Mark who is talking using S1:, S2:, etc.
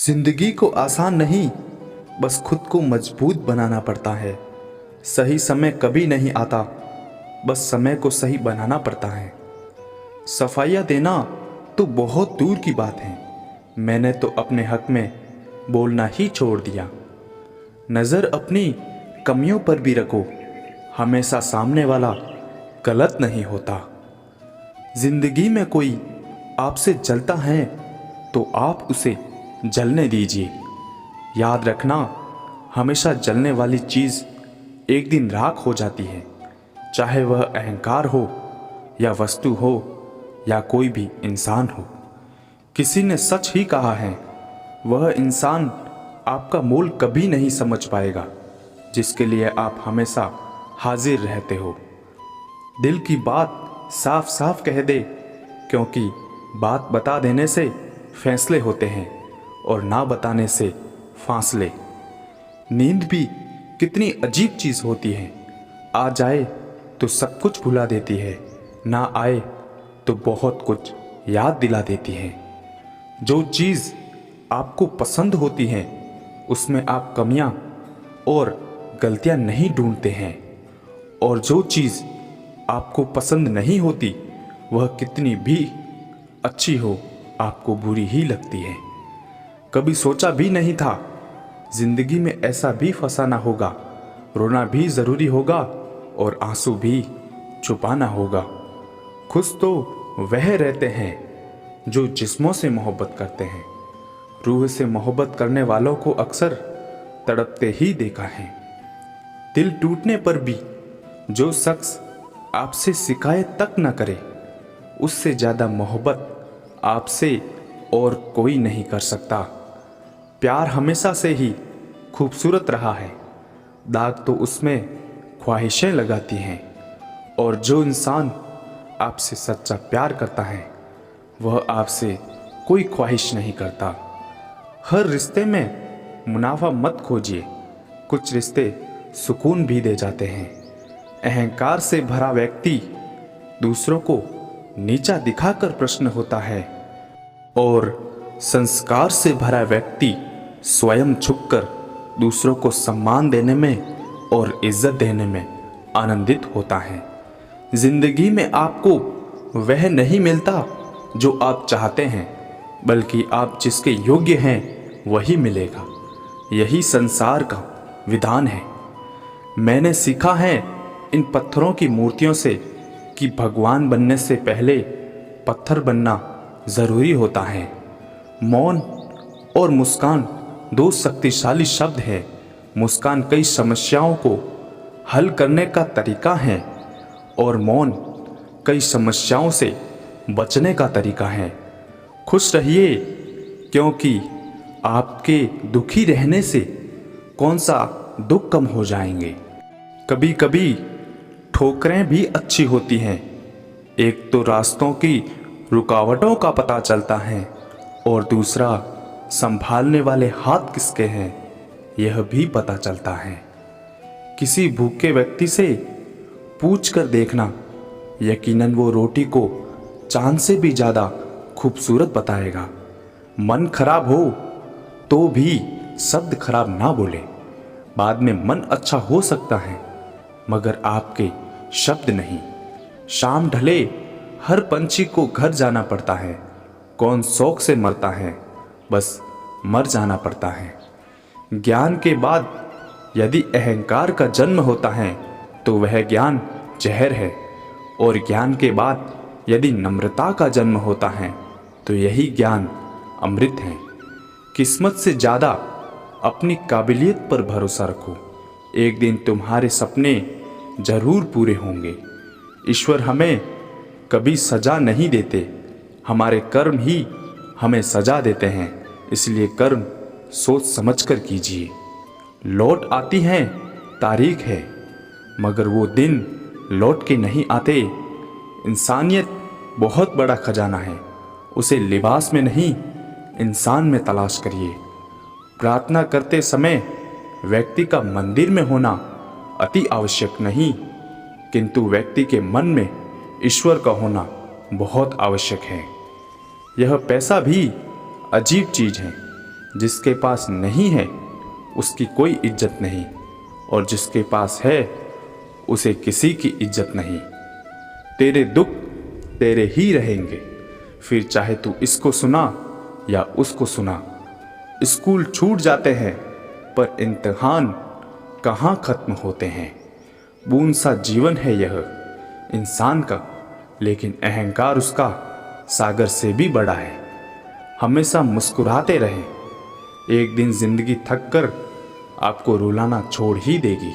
S1: जिंदगी को आसान नहीं, बस खुद को मजबूत बनाना पड़ता है। सही समय कभी नहीं आता, बस समय को सही बनाना पड़ता है। सफाइयाँ देना तो बहुत दूर की बात है, मैंने तो अपने हक में बोलना ही छोड़ दिया। नज़र अपनी कमियों पर भी रखो, हमेशा सामने वाला गलत नहीं होता। जिंदगी में कोई आपसे जलता है तो आप उसे जलने दीजिए। याद रखना, हमेशा जलने वाली चीज़ एक दिन राख हो जाती है, चाहे वह अहंकार हो या वस्तु हो या कोई भी इंसान हो। किसी ने सच ही कहा है, वह इंसान आपका मोल कभी नहीं समझ पाएगा जिसके लिए आप हमेशा हाजिर रहते हो। दिल की बात साफ साफ कह दे, क्योंकि बात बता देने से फैसले होते हैं और ना बताने से फासले। नींद भी कितनी अजीब चीज़ होती है, आ जाए तो सब कुछ भुला देती है, ना आए तो बहुत कुछ याद दिला देती है। जो चीज़ आपको पसंद होती है उसमें आप कमियां और गलतियां नहीं ढूंढते हैं, और जो चीज़ आपको पसंद नहीं होती वह कितनी भी अच्छी हो आपको बुरी ही लगती है। कभी सोचा भी नहीं था जिंदगी में ऐसा भी फंसाना होगा, रोना भी ज़रूरी होगा और आंसू भी छुपाना होगा। खुश तो वह रहते हैं जो जिस्मों से मोहब्बत करते हैं, रूह से मोहब्बत करने वालों को अक्सर तड़पते ही देखा है। दिल टूटने पर भी जो शख्स आपसे शिकायत तक न करे, उससे ज़्यादा मोहब्बत आपसे और कोई नहीं कर सकता। प्यार हमेशा से ही खूबसूरत रहा है, दाग तो उसमें ख्वाहिशें लगाती हैं, और जो इंसान आपसे सच्चा प्यार करता है वह आपसे कोई ख्वाहिश नहीं करता। हर रिश्ते में मुनाफा मत खोजिए, कुछ रिश्ते सुकून भी दे जाते हैं। अहंकार से भरा व्यक्ति दूसरों को नीचा दिखाकर प्रश्न होता है, और संस्कार से भरा व्यक्ति स्वयं झुककर दूसरों को सम्मान देने में और इज्जत देने में आनंदित होता है। जिंदगी में आपको वह नहीं मिलता जो आप चाहते हैं, बल्कि आप जिसके योग्य हैं वही मिलेगा। यही संसार का विधान है। मैंने सीखा है इन पत्थरों की मूर्तियों से कि भगवान बनने से पहले पत्थर बनना ज़रूरी होता है। मौन और मुस्कान दो शक्तिशाली शब्द हैं। मुस्कान कई समस्याओं को हल करने का तरीका है, और मौन कई समस्याओं से बचने का तरीका है। खुश रहिए, क्योंकि आपके दुखी रहने से कौन सा दुख कम हो जाएंगे। कभी कभी ठोकरें भी अच्छी होती हैं। एक तो रास्तों की रुकावटों का पता चलता है, और दूसरा संभालने वाले हाथ किसके हैं यह भी पता चलता है। किसी भूखे व्यक्ति से पूछ कर देखना, यकीनन वो रोटी को चांद से भी ज़्यादा खूबसूरत बताएगा। मन खराब हो तो भी शब्द खराब ना बोले। बाद में मन अच्छा हो सकता है, मगर आपके शब्द नहीं। शाम ढले हर पंछी को घर जाना पड़ता है। कौन शौक से मरता है, बस मर जाना पड़ता है। ज्ञान के बाद यदि अहंकार का जन्म होता है तो वह ज्ञान जहर है, और ज्ञान के बाद यदि नम्रता का जन्म होता है तो यही ज्ञान अमृत है। किस्मत से ज़्यादा अपनी काबिलियत पर भरोसा रखो, एक दिन तुम्हारे सपने जरूर पूरे होंगे। ईश्वर हमें कभी सजा नहीं देते, हमारे कर्म ही हमें सजा देते हैं। इसलिए कर्म सोच समझकर कीजिए। लौट आती है तारीख है, मगर वो दिन लौट के नहीं आते। इंसानियत बहुत बड़ा खजाना है, उसे लिबास में नहीं इंसान में तलाश करिए। प्रार्थना करते समय व्यक्ति का मंदिर में होना अति आवश्यक नहीं, किंतु व्यक्ति के मन में ईश्वर का होना बहुत आवश्यक है। यह पैसा भी अजीब चीज़ है, जिसके पास नहीं है उसकी कोई इज्जत नहीं, और जिसके पास है उसे किसी की इज्जत नहीं। तेरे दुख तेरे ही रहेंगे, फिर चाहे तू इसको सुना या उसको सुना। स्कूल छूट जाते हैं पर इम्तिहान कहाँ खत्म होते हैं। बूंद सा जीवन है यह इंसान का, लेकिन अहंकार उसका सागर से भी बड़ा है। हमेशा मुस्कुराते रहें, एक दिन जिंदगी थक कर आपको रुलाना छोड़ ही देगी।